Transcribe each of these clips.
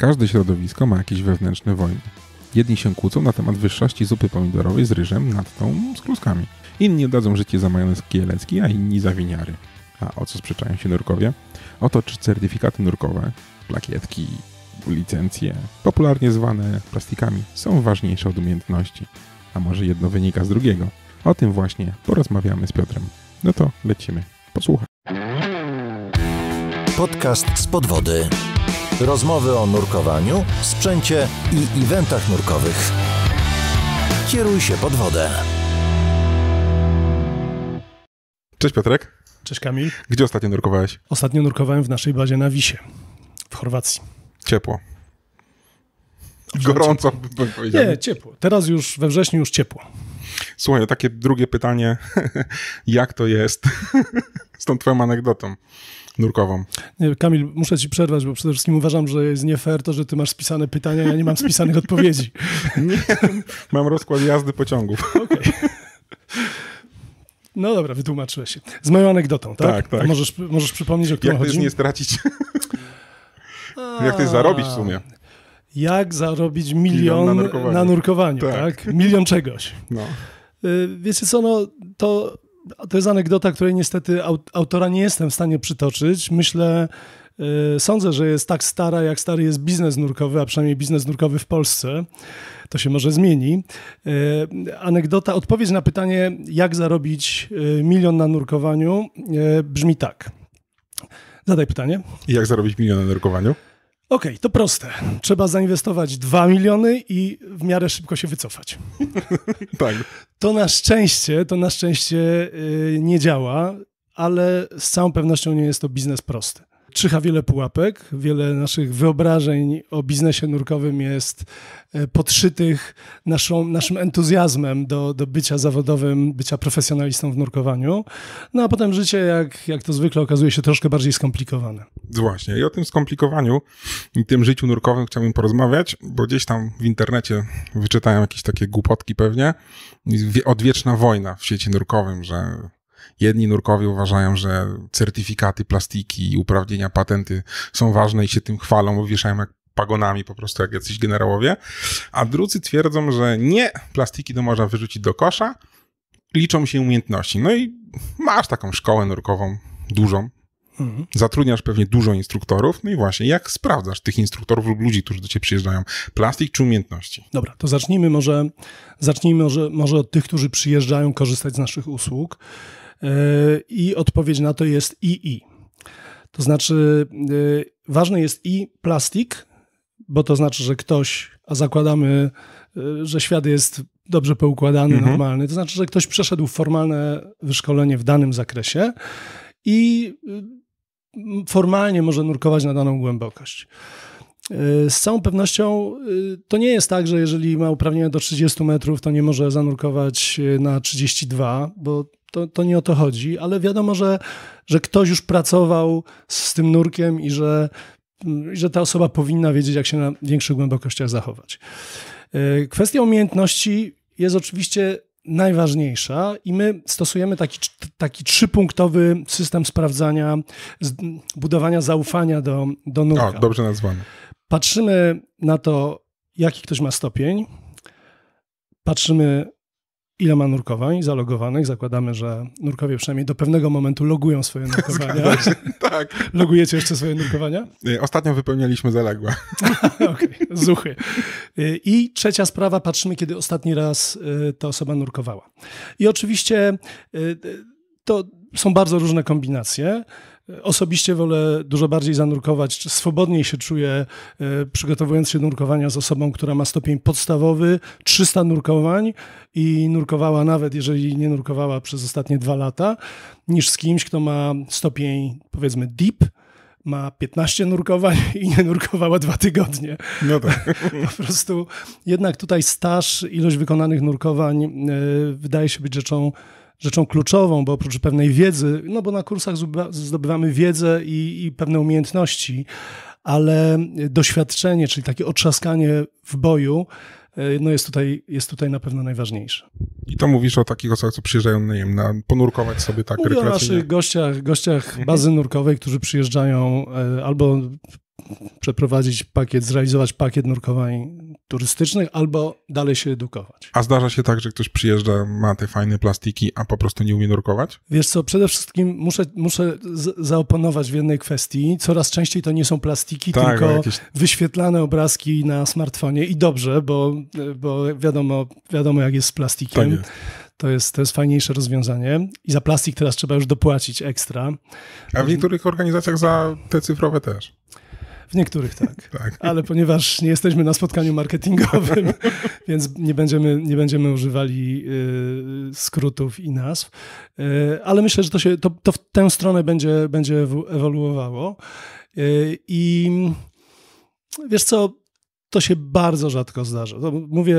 Każde środowisko ma jakieś wewnętrzne wojny. Jedni się kłócą na temat wyższości zupy pomidorowej z ryżem nad tą z kluskami. Inni dadzą życie za majonez kielecki, a inni za winiary. A o co sprzeczają się nurkowie? O to, czy certyfikaty nurkowe, plakietki, licencje, popularnie zwane plastikami, są ważniejsze od umiejętności. A może jedno wynika z drugiego? O tym właśnie porozmawiamy z Piotrem. No to lecimy posłuchać. Podcast z podwody. Rozmowy o nurkowaniu, sprzęcie i eventach nurkowych. Kieruj się pod wodę. Cześć Piotrek. Cześć Kamil. Gdzie ostatnio nurkowałeś? Ostatnio nurkowałem w naszej bazie na Wisie, w Chorwacji. Ciepło. Gorąco bym powiedział. Nie, ciepło. Teraz już we wrześniu już ciepło. Słuchaj, takie drugie pytanie. Jak to jest z tą twoją anegdotą nurkową? Nie, Kamil, muszę ci przerwać, bo przede wszystkim uważam, że jest nie fair to, że ty masz spisane pytania, ja nie mam spisanych odpowiedzi. Nie, mam rozkład jazdy pociągów. Okay. No dobra, wytłumaczyłeś się. Z moją anegdotą, tak? Tak. Możesz przypomnieć, o którą Jak to jest chodzi? nie stracić? Jak to jest zarobić w sumie? Jak zarobić milion na nurkowaniu, tak? Milion czegoś. No. Wiecie co, no to jest anegdota, której niestety autora nie jestem w stanie przytoczyć. Sądzę, że jest tak stara, jak stary jest biznes nurkowy, a przynajmniej biznes nurkowy w Polsce. To się może zmieni. Anegdota, odpowiedź na pytanie, jak zarobić milion na nurkowaniu, brzmi tak. Zadaj pytanie. Jak zarobić milion na nurkowaniu? Okej, to proste. Trzeba zainwestować 2 miliony i w miarę szybko się wycofać. Tak. To na szczęście nie działa, ale z całą pewnością nie jest to biznes prosty. Czyha wiele pułapek, wiele naszych wyobrażeń o biznesie nurkowym jest podszytych naszym entuzjazmem do bycia zawodowym, bycia profesjonalistą w nurkowaniu. No a potem życie, jak to zwykle okazuje się troszkę bardziej skomplikowane. Właśnie. I o tym skomplikowaniu i tym życiu nurkowym chciałbym porozmawiać, bo gdzieś tam w internecie wyczytałem jakieś takie głupotki pewnie. Odwieczna wojna w świecie nurkowym, że jedni nurkowie uważają, że certyfikaty, plastiki i uprawnienia, patenty są ważne i się tym chwalą, bo wieszają jak pagonami po prostu jak jacyś generałowie, a drudzy twierdzą, że nie, plastiki to można wyrzucić do kosza, liczą się umiejętności. No i masz taką szkołę nurkową dużą, zatrudniasz pewnie dużo instruktorów, no i właśnie, jak sprawdzasz tych instruktorów lub ludzi, którzy do ciebie przyjeżdżają? Plastik czy umiejętności? Dobra, to zacznijmy może od tych, którzy przyjeżdżają korzystać z naszych usług. I odpowiedź na to jest II. To znaczy ważny jest i plastik, bo to znaczy, że ktoś, a zakładamy, że świat jest dobrze poukładany, normalny, to znaczy, że ktoś przeszedł formalne wyszkolenie w danym zakresie i formalnie może nurkować na daną głębokość. Z całą pewnością to nie jest tak, że jeżeli ma uprawnienia do 30 metrów, to nie może zanurkować na 32, bo to nie o to chodzi, ale wiadomo, że ktoś już pracował z tym nurkiem i że ta osoba powinna wiedzieć, jak się na większych głębokościach zachować. Kwestia umiejętności jest oczywiście najważniejsza i my stosujemy taki 3-punktowy system sprawdzania, budowania zaufania do nurka. O, dobrze nazwany. Patrzymy na to, jaki ktoś ma stopień, patrzymy, ile ma nurkowań zalogowanych. Zakładamy, że nurkowie przynajmniej do pewnego momentu logują swoje nurkowania. Tak. Logujecie jeszcze swoje nurkowania? Ostatnio wypełnialiśmy zaległe. Okej, zuchy. I trzecia sprawa, patrzymy, kiedy ostatni raz ta osoba nurkowała. I oczywiście to są bardzo różne kombinacje. Osobiście wolę dużo bardziej zanurkować, swobodniej się czuję przygotowując się do nurkowania z osobą, która ma stopień podstawowy, 300 nurkowań i nurkowała nawet, jeżeli nie nurkowała przez ostatnie 2 lata, niż z kimś, kto ma stopień, powiedzmy, deep, ma 15 nurkowań i nie nurkowała 2 tygodnie. No tak. Po prostu jednak tutaj staż, ilość wykonanych nurkowań wydaje się być rzeczą kluczową, bo oprócz pewnej wiedzy, no bo na kursach zdobywamy wiedzę i pewne umiejętności, ale doświadczenie, czyli takie otrzaskanie w boju, no jest tutaj na pewno najważniejsze. I to mówisz o takich osobach, co przyjeżdżają, nie wiem, ponurkować sobie tak rekreacyjnie? Mówię o naszych gościach bazy nurkowej, którzy przyjeżdżają albo przeprowadzić zrealizować pakiet nurkowań turystycznych, albo dalej się edukować. A zdarza się tak, że ktoś przyjeżdża, ma te fajne plastiki, a po prostu nie umie nurkować? Wiesz co, przede wszystkim muszę zaoponować w jednej kwestii. Coraz częściej to nie są plastiki, tylko wyświetlane obrazki na smartfonie i dobrze, bo wiadomo jak jest z plastikiem. Tak jest. To jest fajniejsze rozwiązanie i za plastik teraz trzeba już dopłacić ekstra. A w niektórych organizacjach za te cyfrowe też. W niektórych tak. Ale ponieważ nie jesteśmy na spotkaniu marketingowym, więc nie będziemy używali skrótów i nazw, ale myślę, że to w tę stronę będzie ewoluowało. I wiesz co, to się bardzo rzadko zdarza. To mówię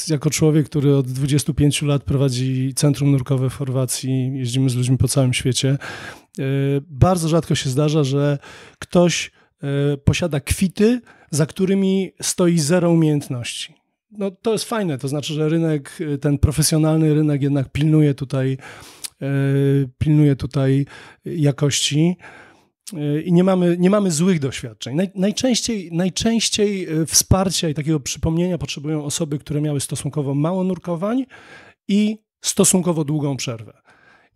jako człowiek, który od 25 lat prowadzi centrum nurkowe w Chorwacji, jeździmy z ludźmi po całym świecie. Bardzo rzadko się zdarza, że ktoś posiada kwity, za którymi stoi zero umiejętności. No, to jest fajne, to znaczy, że rynek, ten profesjonalny rynek jednak pilnuje tutaj jakości i nie mamy złych doświadczeń. Najczęściej wsparcia i takiego przypomnienia potrzebują osoby, które miały stosunkowo mało nurkowań i stosunkowo długą przerwę.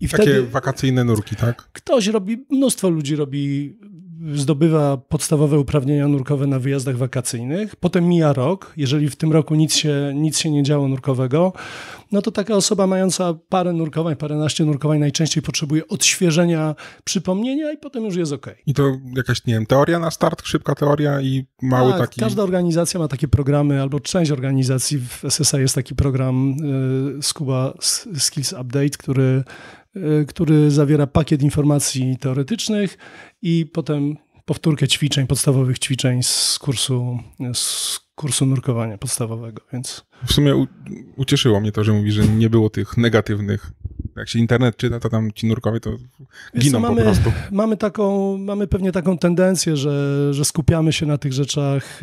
I takie wtedy wakacyjne nurki, tak? Mnóstwo ludzi zdobywa podstawowe uprawnienia nurkowe na wyjazdach wakacyjnych, potem mija rok, jeżeli w tym roku nic się nie działo nurkowego, no to taka osoba mająca paręnaście nurkowań najczęściej potrzebuje odświeżenia, przypomnienia i potem już jest okej. I to jakaś, nie wiem, teoria na start, szybka teoria i mały taki... Każda organizacja ma takie programy, albo część organizacji, w SSA jest taki program Scuba Skills Update, który zawiera pakiet informacji teoretycznych i potem powtórkę podstawowych ćwiczeń z kursu nurkowania podstawowego, więc... W sumie ucieszyło mnie to, że mówi, że nie było tych negatywnych. Jak się internet czyta, to tam ci nurkowie to giną po prostu. Mamy pewnie taką tendencję, że skupiamy się na tych rzeczach,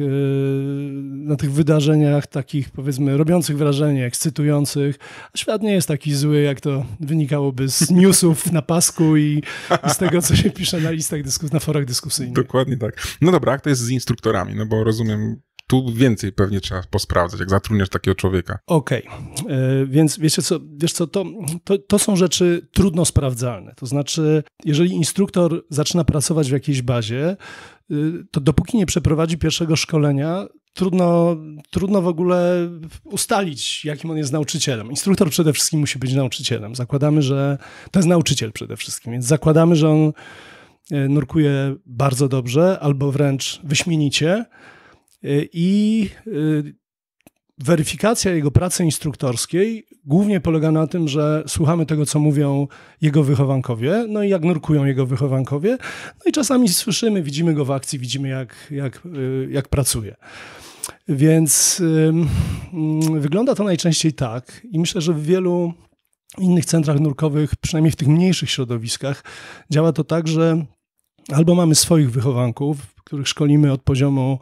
na tych wydarzeniach takich, powiedzmy, robiących wrażenie, ekscytujących, a świat nie jest taki zły, jak to wynikałoby z newsów na pasku i z tego, co się pisze na listach na forach dyskusyjnych. Dokładnie tak. No dobra, jak to jest z instruktorami? No bo rozumiem, tu więcej pewnie trzeba posprawdzać, jak zatrudniasz takiego człowieka. Okej, więc wiesz co, to są rzeczy trudno sprawdzalne. To znaczy, jeżeli instruktor zaczyna pracować w jakiejś bazie, to dopóki nie przeprowadzi pierwszego szkolenia, trudno w ogóle ustalić, jakim on jest nauczycielem. Instruktor przede wszystkim musi być nauczycielem. Zakładamy, że to jest nauczyciel przede wszystkim, więc zakładamy, że on nurkuje bardzo dobrze albo wręcz wyśmienicie, i weryfikacja jego pracy instruktorskiej głównie polega na tym, że słuchamy tego, co mówią jego wychowankowie, no i jak nurkują jego wychowankowie, no i czasami słyszymy, widzimy go w akcji, widzimy jak pracuje. Więc wygląda to najczęściej tak i myślę, że w wielu innych centrach nurkowych, przynajmniej w tych mniejszych środowiskach, działa to tak, że albo mamy swoich wychowanków, których szkolimy od poziomu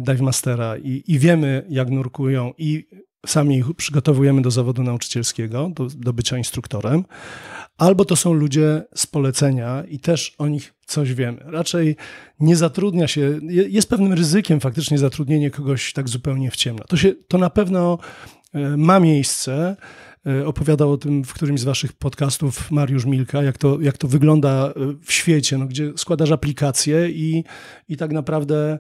Dive Mastera i wiemy, jak nurkują i sami ich przygotowujemy do zawodu nauczycielskiego, do bycia instruktorem, albo to są ludzie z polecenia i też o nich coś wiemy. Raczej nie zatrudnia się, jest pewnym ryzykiem faktycznie zatrudnienie kogoś tak zupełnie w ciemno. To na pewno ma miejsce. Opowiadał o tym w którymś z waszych podcastów Mariusz Milka, jak to wygląda w świecie, no, gdzie składasz aplikację i tak naprawdę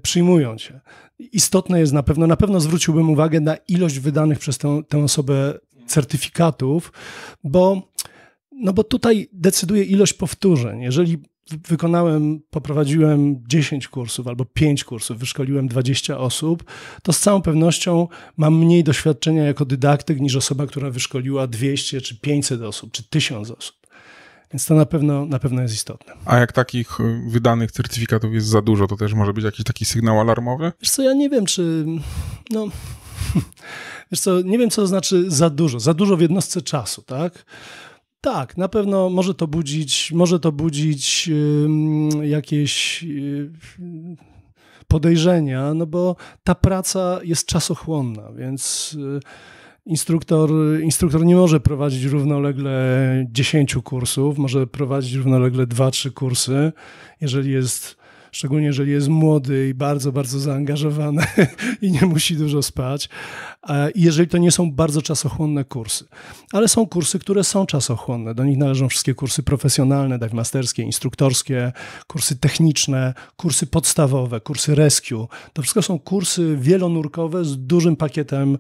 przyjmują cię. Istotne jest na pewno zwróciłbym uwagę na ilość wydanych przez tę osobę certyfikatów, bo tutaj decyduje ilość powtórzeń. Jeżeli poprowadziłem 10 kursów albo 5 kursów, wyszkoliłem 20 osób, to z całą pewnością mam mniej doświadczenia jako dydaktyk niż osoba, która wyszkoliła 200 czy 500 osób, czy 1000 osób. Więc to na pewno jest istotne. A jak takich wydanych certyfikatów jest za dużo, to też może być jakiś taki sygnał alarmowy? Wiesz co, ja nie wiem, wiesz co, nie wiem, co to znaczy za dużo. Za dużo w jednostce czasu, tak? Tak, na pewno może to budzić jakieś podejrzenia, no bo ta praca jest czasochłonna, więc instruktor nie może prowadzić równolegle 10 kursów, może prowadzić równolegle 2-3 kursy, jeżeli jest szczególnie jeżeli jest młody i bardzo, bardzo zaangażowany i nie musi dużo spać. I jeżeli to nie są bardzo czasochłonne kursy. Ale są kursy, które są czasochłonne. Do nich należą wszystkie kursy profesjonalne, dive masterskie, instruktorskie, kursy techniczne, kursy podstawowe, kursy rescue. To wszystko są kursy wielonurkowe z dużym pakietem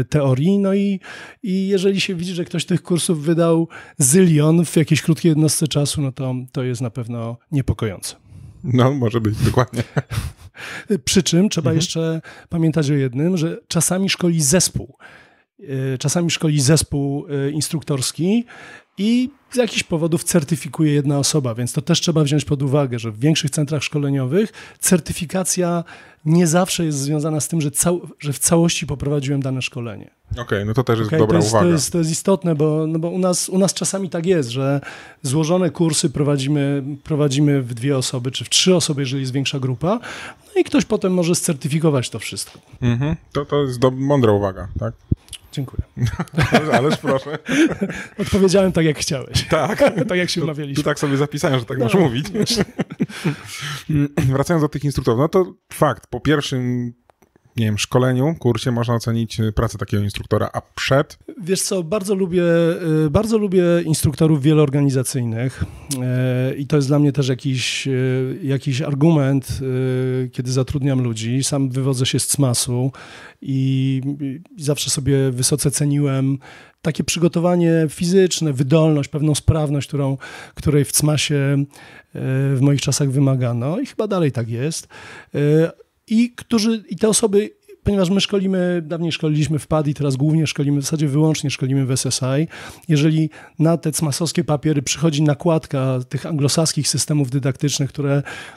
teorii. No i jeżeli się widzi, że ktoś tych kursów wydał zylion w jakiejś krótkiej jednostce czasu, no to jest na pewno niepokojące. No, może być, dokładnie. Przy czym trzeba jeszcze pamiętać o jednym, że czasami szkoli zespół. Czasami szkoli zespół instruktorski i z jakichś powodów certyfikuje jedna osoba, więc to też trzeba wziąć pod uwagę, że w większych centrach szkoleniowych certyfikacja nie zawsze jest związana z tym, że w całości poprowadziłem dane szkolenie. Okej, no to też jest dobra uwaga. To jest istotne, bo u nas czasami tak jest, że złożone kursy prowadzimy w 2 osoby, czy w 3 osoby, jeżeli jest większa grupa, no i ktoś potem może certyfikować to wszystko. To jest mądra uwaga, tak? Dziękuję. Ależ proszę. Odpowiedziałem tak, jak chciałeś. Tak. Tak, jak się umawialiśmy. Tu tak sobie zapisałem, że tak możesz mówić. Wracając do tych instruktorów, no to fakt, po pierwszym, nie wiem, szkoleniu, kursie można ocenić pracę takiego instruktora, a przed? Wiesz co, bardzo lubię instruktorów wieloorganizacyjnych i to jest dla mnie też jakiś argument, kiedy zatrudniam ludzi. Sam wywodzę się z CMAS-u i zawsze sobie wysoce ceniłem takie przygotowanie fizyczne, wydolność, pewną sprawność, której w CMAS-ie w moich czasach wymagano i chyba dalej tak jest. I te osoby, ponieważ my dawniej szkoliliśmy w PADI, teraz głównie szkolimy, w zasadzie wyłącznie szkolimy w SSI. Jeżeli na te cmasowskie papiery przychodzi nakładka tych anglosaskich systemów dydaktycznych,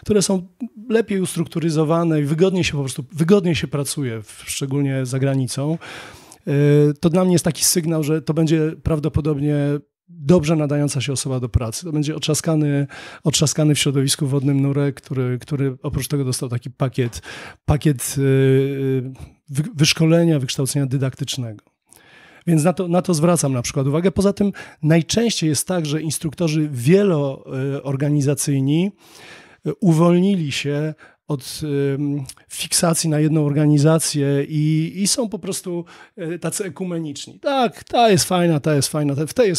które są lepiej ustrukturyzowane i wygodniej się pracuje, szczególnie za granicą, to dla mnie jest taki sygnał, że to będzie prawdopodobnie dobrze nadająca się osoba do pracy. To będzie otrzaskany w środowisku wodnym nurek, który oprócz tego dostał taki pakiet wyszkolenia, wykształcenia dydaktycznego. Więc na to zwracam na przykład uwagę. Poza tym najczęściej jest tak, że instruktorzy wieloorganizacyjni uwolnili się od fiksacji na jedną organizację i są po prostu tacy ekumeniczni. Tak, ta jest fajna, w tej jest fajne to, w tej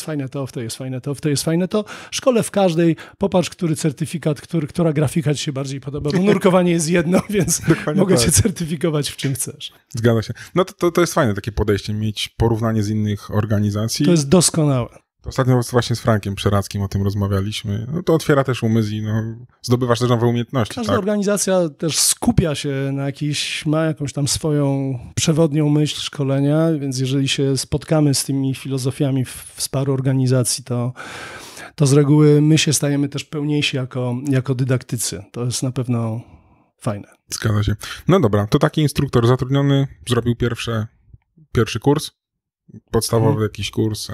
jest fajne to, w tej jest fajne to. Szkole w każdej, popatrz, który certyfikat, która grafika ci się bardziej podoba, bo nurkowanie jest jedno, więc dokładnie mogę cię certyfikować w czym chcesz. Zgadza się. No to jest fajne takie podejście, mieć porównanie z innych organizacji. To jest doskonałe. Ostatnio właśnie z Frankiem Przeradzkim o tym rozmawialiśmy. No to otwiera też umysł i zdobywasz też nowe umiejętności. Każda organizacja też skupia się ma jakąś tam swoją przewodnią myśl szkolenia, więc jeżeli się spotkamy z tymi filozofiami w paru organizacji, to z reguły my się stajemy też pełniejsi jako dydaktycy. To jest na pewno fajne. Zgadza się. No dobra, to taki instruktor zatrudniony zrobił pierwszy kurs. Podstawowy jakiś kurs.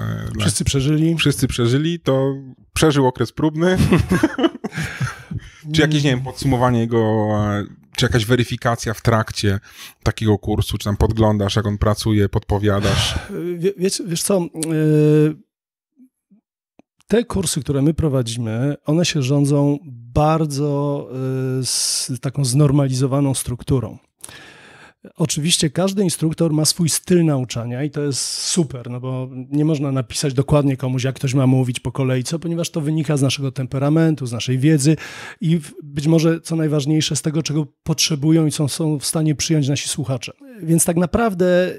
Wszyscy przeżyli, to przeżył okres próbny. Czy jakieś, nie wiem, podsumowanie jego, czy jakaś weryfikacja w trakcie takiego kursu, czy tam podglądasz, jak on pracuje, podpowiadasz? Wiesz co, te kursy, które my prowadzimy, one się rządzą bardzo taką znormalizowaną strukturą. Oczywiście każdy instruktor ma swój styl nauczania i to jest super, no bo nie można napisać dokładnie komuś, jak ktoś ma mówić po kolejce, ponieważ to wynika z naszego temperamentu, z naszej wiedzy i być może, co najważniejsze, z tego, czego potrzebują i co są w stanie przyjąć nasi słuchacze. Więc tak naprawdę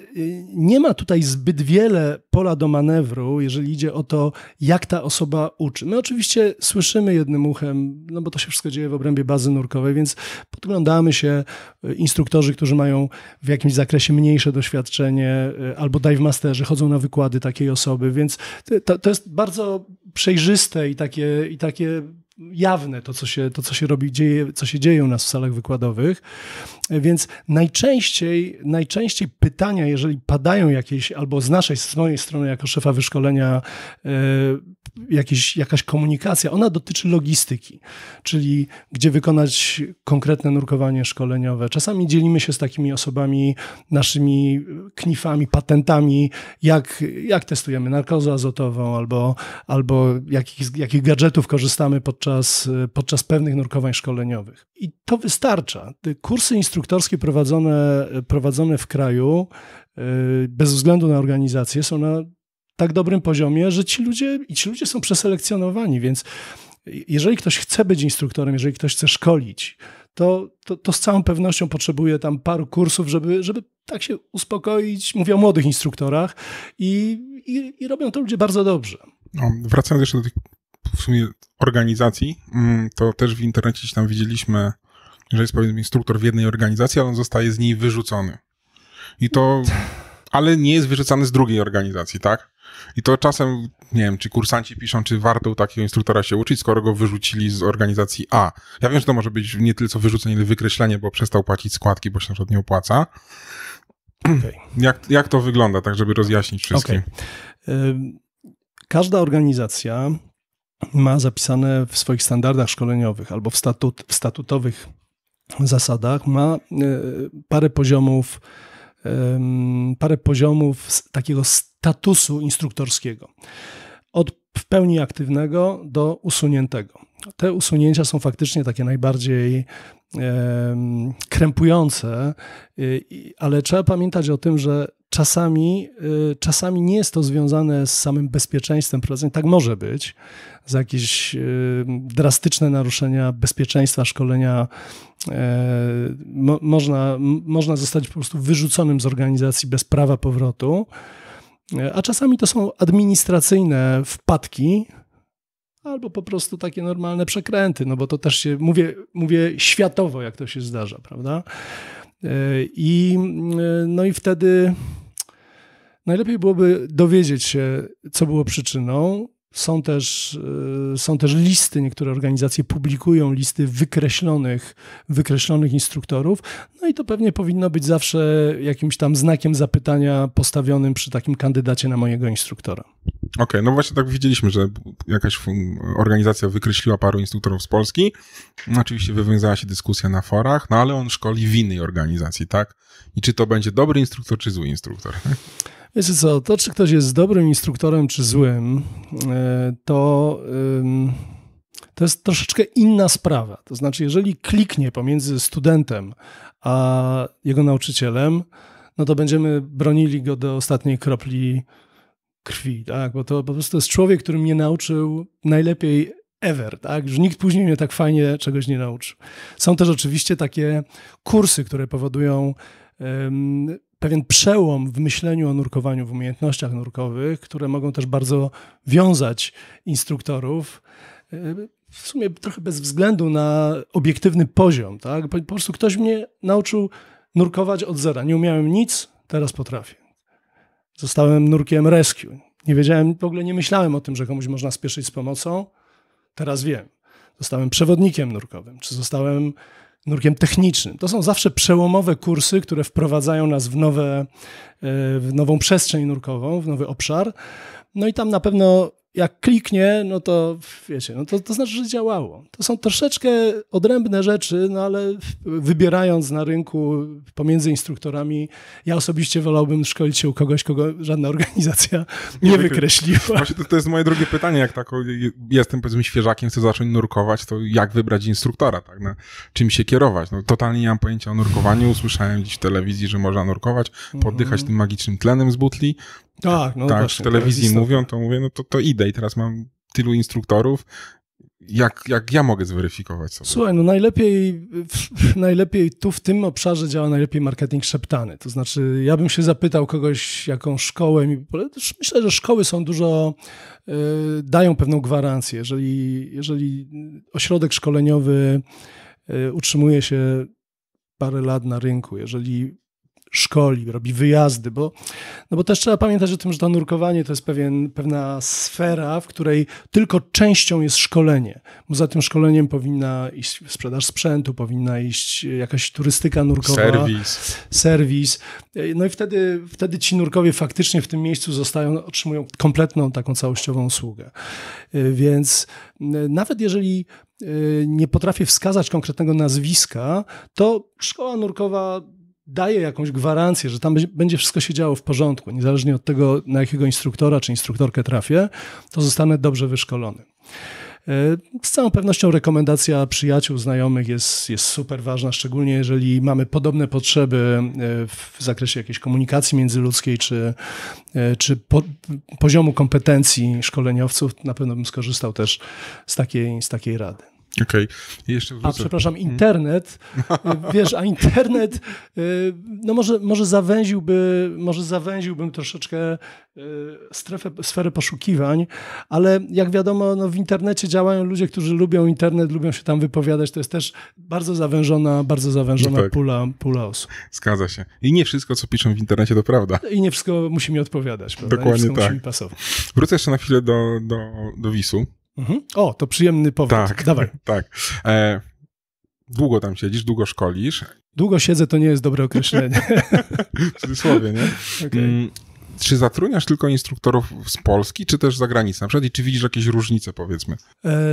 nie ma tutaj zbyt wiele pola do manewru, jeżeli idzie o to, jak ta osoba uczy. My oczywiście słyszymy jednym uchem, no bo to się wszystko dzieje w obrębie bazy nurkowej, więc podglądamy się, instruktorzy, którzy mają w jakimś zakresie mniejsze doświadczenie, albo dive masterzy chodzą na wykłady takiej osoby, więc to jest bardzo przejrzyste i takie jawne to, co się robi, co się dzieje u nas w salach wykładowych. Więc najczęściej pytania, jeżeli padają jakieś, albo z mojej strony jako szefa wyszkolenia jakaś komunikacja, ona dotyczy logistyki, czyli gdzie wykonać konkretne nurkowanie szkoleniowe. Czasami dzielimy się z takimi osobami naszymi knifami, patentami, jak testujemy narkozę azotową, albo jakich gadżetów korzystamy podczas pewnych nurkowań szkoleniowych. I to wystarcza. Te kursy instruktorskie prowadzone w kraju, bez względu na organizację, są na tak dobrym poziomie, że ci ludzie są przeselekcjonowani, więc jeżeli ktoś chce być instruktorem, jeżeli ktoś chce szkolić, to z całą pewnością potrzebuje tam paru kursów, żeby tak się uspokoić. Mówię o młodych instruktorach i robią to ludzie bardzo dobrze. No, wracając jeszcze do tych w sumie organizacji, to też w internecie tam widzieliśmy, że jest powiedzmy instruktor w jednej organizacji, ale on zostaje z niej wyrzucony. Ale nie jest wyrzucany z drugiej organizacji, tak? I to czasem, nie wiem, czy kursanci piszą, czy warto u takiego instruktora się uczyć, skoro go wyrzucili z organizacji A. Ja wiem, że to może być nie tylko wyrzucenie, ale wykreślenie, bo przestał płacić składki, bo się na przykład nie opłaca. Okay. Jak to wygląda, tak żeby rozjaśnić wszystkim? Każda organizacja ma zapisane w swoich standardach szkoleniowych albo w statutowych zasadach, ma parę poziomów takiego statusu instruktorskiego. Od w pełni aktywnego do usuniętego. Te usunięcia są faktycznie takie najbardziej krępujące, ale trzeba pamiętać o tym, że czasami nie jest to związane z samym bezpieczeństwem prowadzenia. Tak może być. Za jakieś drastyczne naruszenia bezpieczeństwa szkolenia można zostać po prostu wyrzuconym z organizacji bez prawa powrotu, a czasami to są administracyjne wpadki albo po prostu takie normalne przekręty, no bo to też się, mówię światowo, jak to się zdarza, prawda? No i wtedy najlepiej byłoby dowiedzieć się, co było przyczyną. Są też listy, niektóre organizacje publikują listy wykreślonych instruktorów, no i to pewnie powinno być zawsze jakimś tam znakiem zapytania postawionym przy takim kandydacie na mojego instruktora. Okej, no właśnie tak widzieliśmy, że jakaś organizacja wykreśliła paru instruktorów z Polski. Oczywiście wywiązała się dyskusja na forach, no ale on szkoli w innej organizacji, tak? I czy to będzie dobry instruktor, czy zły instruktor? Wiecie co, to czy ktoś jest dobrym instruktorem, czy złym, to jest troszeczkę inna sprawa. To znaczy, jeżeli kliknie pomiędzy studentem a jego nauczycielem, no to będziemy bronili go do ostatniej kropli krwi, tak? Bo to po prostu jest człowiek, który mnie nauczył najlepiej ever, tak? Już nikt później mnie tak fajnie czegoś nie nauczył. Są też oczywiście takie kursy, które powodują pewien przełom w myśleniu o nurkowaniu, w umiejętnościach nurkowych, które mogą też bardzo wiązać instruktorów, w sumie trochę bez względu na obiektywny poziom, tak? Po prostu ktoś mnie nauczył nurkować od zera. Nie umiałem nic, teraz potrafię. Zostałem nurkiem rescue. Nie wiedziałem, w ogóle nie myślałem o tym, że komuś można spieszyć z pomocą. Teraz wiem. Zostałem przewodnikiem nurkowym, czy zostałem nurkiem technicznym. To są zawsze przełomowe kursy, które wprowadzają nas w nową przestrzeń nurkową, w nowy obszar. No i tam na pewno jak kliknie, no to wiecie, no to znaczy, że działało. To są troszeczkę odrębne rzeczy, no ale wybierając na rynku pomiędzy instruktorami, ja osobiście wolałbym szkolić się u kogoś, kogo żadna organizacja nie wykreśliła. Właśnie to jest moje drugie pytanie, jak tak jestem powiedzmy świeżakiem, chcę zacząć nurkować, to jak wybrać instruktora, tak? No, czym się kierować? No, totalnie nie mam pojęcia o nurkowaniu, usłyszałem gdzieś w telewizji, że można nurkować, poddychać tym magicznym tlenem z butli. Tak, no tak, właśnie, w telewizji mówią, to mówię, no to idę i teraz mam tylu instruktorów. Jak ja mogę zweryfikować sobie? Słuchaj, no najlepiej tu w tym obszarze działa najlepiej marketing szeptany. To znaczy, ja bym się zapytał kogoś, jaką szkołę mi... Myślę, że szkoły są dają pewną gwarancję. Jeżeli ośrodek szkoleniowy utrzymuje się parę lat na rynku, jeżeli szkoli, robi wyjazdy, bo też trzeba pamiętać o tym, że to nurkowanie to jest pewna sfera, w której tylko częścią jest szkolenie. Bo za tym szkoleniem powinna iść sprzedaż sprzętu, powinna iść jakaś turystyka nurkowa. Serwis. No i wtedy ci nurkowie faktycznie w tym miejscu otrzymują kompletną taką całościową usługę. Więc nawet jeżeli nie potrafię wskazać konkretnego nazwiska, to szkoła nurkowa daje jakąś gwarancję, że tam będzie wszystko się działo w porządku, niezależnie od tego, na jakiego instruktora czy instruktorkę trafię, to zostanę dobrze wyszkolony. Z całą pewnością rekomendacja przyjaciół, znajomych jest super ważna, szczególnie jeżeli mamy podobne potrzeby w zakresie jakiejś komunikacji międzyludzkiej, czy poziomu kompetencji szkoleniowców. Na pewno bym skorzystał też z takiej rady. Okej. Jeszcze wrócę. Przepraszam, internet, wiesz, a internet, no może zawęziłbym troszeczkę sferę poszukiwań, ale jak wiadomo, no w internecie działają ludzie, którzy lubią internet, lubią się tam wypowiadać, to jest też bardzo zawężona no tak. pula osób. Zgadza się. I nie wszystko, co piszą w internecie, to prawda. I nie wszystko musi mi odpowiadać, prawda? Dokładnie nie tak. musi mi pasować. Wrócę jeszcze na chwilę do WIS-u. Mhm. O, to przyjemny powód. Tak, dawaj. Tak. Długo tam siedzisz, długo szkolisz. Długo siedzę, to nie jest dobre określenie. W cudzysłowie, nie? Okay. Czy zatrudniasz tylko instruktorów z Polski, czy też z zagranicy? Na przykład i czy widzisz jakieś różnice, powiedzmy?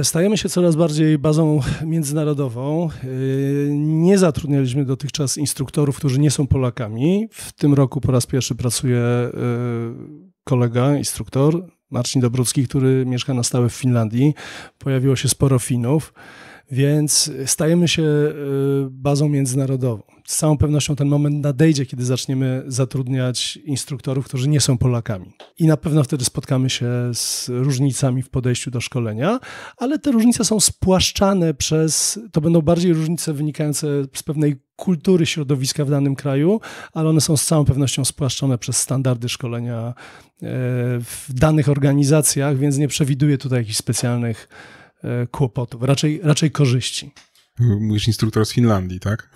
Stajemy się coraz bardziej bazą międzynarodową. Nie zatrudnialiśmy dotychczas instruktorów, którzy nie są Polakami. W tym roku po raz pierwszy pracuje kolega, instruktor, Marcin Dobrucki, który mieszka na stałe w Finlandii. Pojawiło się sporo Finów, więc stajemy się bazą międzynarodową. Z całą pewnością ten moment nadejdzie, kiedy zaczniemy zatrudniać instruktorów, którzy nie są Polakami. I na pewno wtedy spotkamy się z różnicami w podejściu do szkolenia, ale te różnice są spłaszczane to będą bardziej różnice wynikające z pewnej kultury środowiska w danym kraju, ale one są z całą pewnością spłaszczone przez standardy szkolenia w danych organizacjach, więc nie przewiduję tutaj jakichś specjalnych kłopotów, raczej korzyści. Mówisz instruktor z Finlandii, tak?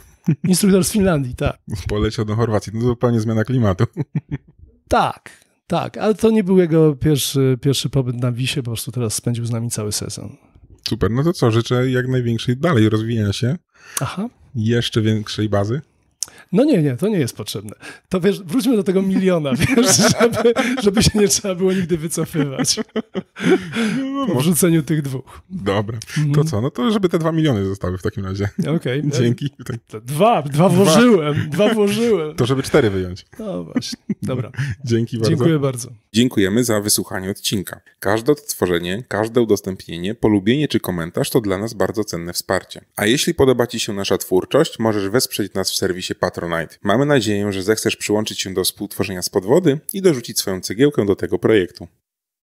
Instruktor z Finlandii, tak. Poleciał do Chorwacji. No to zupełnie zmiana klimatu. Tak, ale to nie był jego pierwszy pobyt na WIS-ie, po prostu teraz spędził z nami cały sezon. Super, no to co, życzę jak największej dalej rozwijania się. Aha. Jeszcze większej bazy. No nie, to nie jest potrzebne. To wiesz, wróćmy do tego 1 000 000, wiesz, żeby się nie trzeba było nigdy wycofywać po wrzuceniu tych 2. Dobra, to co? No to żeby te 2 miliony zostały w takim razie. Okej. Dzięki. Dwa włożyłem. To żeby 4 wyjąć. No właśnie, dobra. Dzięki bardzo. Dziękuję bardzo. Dziękujemy za wysłuchanie odcinka. Każde odtworzenie, każde udostępnienie, polubienie czy komentarz to dla nas bardzo cenne wsparcie. A jeśli podoba Ci się nasza twórczość, możesz wesprzeć nas w serwisie Patronite. Mamy nadzieję, że zechcesz przyłączyć się do współtworzenia Spod Wody i dorzucić swoją cegiełkę do tego projektu.